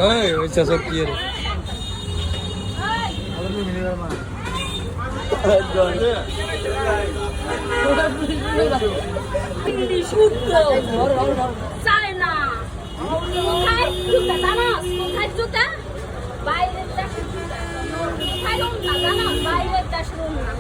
এই ওইসা সব কি রে চায় না কোথায় জুতা জানাস কোথায় জুতা বাইরের দেশের জুতা কোথায় রুম না জানাস বাইরের দেশের রুম না